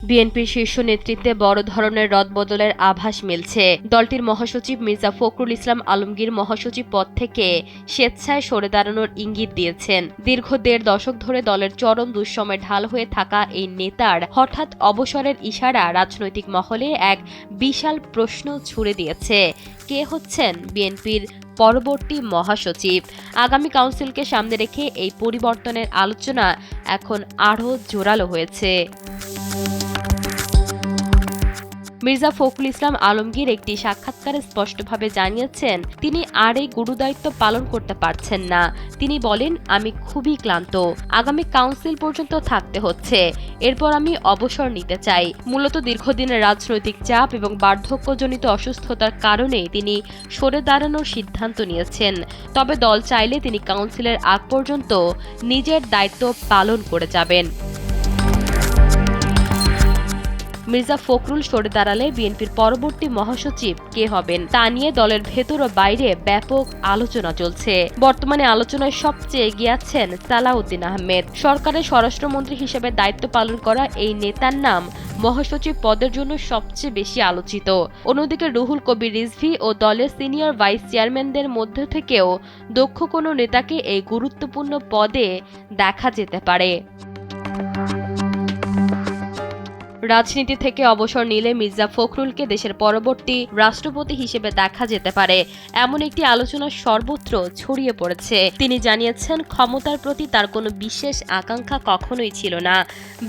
বিএনপির শীর্ষ নেতৃত্বে বড় ধরনের রদবদলের আভাস মিলছে। দলটির মহাসচিব মির্জা ফখরুল ইসলাম আলমগীর মহাসচিব পদ থেকে স্বেচ্ছায় সরে দাঁড়ানোর ইঙ্গিত দিয়েছেন। দীর্ঘ ১.৫ দশক ধরে দলের চরম দুঃসময়ে ঢাল হয়ে থাকা এই নেতার হঠাৎ অবসরের ইশারা রাজনৈতিক মহলে এক বিশাল প্রশ্ন ছুড়ে দিয়েছে। কে হচ্ছেন বিএনপির পরবর্তী মহাসচিব? আগামী কাউন্সিলকে সামনে রেখে এই পরিবর্তনের আলোচনা এখন আরও জোরালো হয়েছে। মির্জা ফখরুল ইসলাম আলমগীর একটি সাক্ষাৎকারে স্পষ্টভাবে জানিয়েছেন, তিনি আর এই গুরুদায়িত্ব পালন করতে পারছেন না। তিনি বলেন, আমি খুবই ক্লান্ত, আগামী কাউন্সিল পর্যন্ত থাকতে হচ্ছে, এরপর আমি অবসর নিতে চাই। মূলত দীর্ঘদিনের রাজনৈতিক চাপ এবং বার্ধক্যজনিত অসুস্থতার কারণে তিনি সরে দাঁড়ানোর সিদ্ধান্ত নিয়েছেন। তবে দল চাইলে তিনি কাউন্সিলের আগ পর্যন্ত নিজের দায়িত্ব পালন করে যাবেন। মির্জা ফখরুল সরে দাঁড়ালে বিএনপির পরবর্তী মহাসচিব কে হবেন তা নিয়ে দলের ভেতর ও বাইরে ব্যাপক আলোচনা চলছে। বর্তমানে আলোচনায় সবচেয়ে এগিয়ে আছেন সালাউদ্দিন আহমেদ। সরকারের স্বরাষ্ট্রমন্ত্রী হিসেবে দায়িত্ব পালন করা এই নেতার নাম মহাসচিব পদের জন্য সবচেয়ে বেশি আলোচিত। অন্যদিকে রুহুল কবির রিজভী ও দলের সিনিয়র ভাইস চেয়ারম্যানদের মধ্য থেকেও দক্ষ কোনো নেতাকে এই গুরুত্বপূর্ণ পদে দেখা যেতে পারে। রাজনীতি থেকে অবসর নিলে মির্জা ফখরুলকে দেশের পরবর্তী রাষ্ট্রপতি হিসেবে দেখা যেতে পারে, এমন একটি আলোচনা সর্বত্র ছড়িয়ে পড়েছে। তিনি জানিয়েছেন, ক্ষমতার প্রতি তার কোনো বিশেষ আকাঙ্ক্ষা কখনোই ছিল না,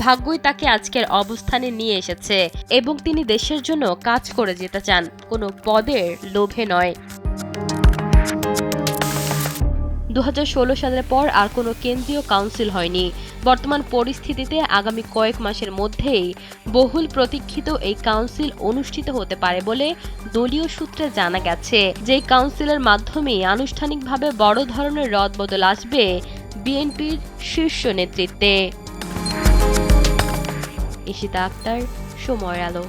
ভাগ্যই তাকে আজকের অবস্থানে নিয়ে এসেছে এবং তিনি দেশের জন্য কাজ করে যেতে চান, কোনো পদের লোভে নয়। ২০১৬ সালের পর আর কোনো কেন্দ্রীয় কাউন্সিল হয়নি। বর্তমান পরিস্থিতিতে আগামী কয়েক মাসের মধ্যেই বহুল প্রতীক্ষিত এই কাউন্সিল অনুষ্ঠিত হতে পারে বলে দলীয় সূত্রে জানা গেছে। যেই কাউন্সিলের মাধ্যমে আনুষ্ঠানিকভাবে বড় ধরনের রদবদল আসবে বিএনপির শীর্ষ নেতৃত্বে। ইশিতা আক্তার, সময়ের আলো।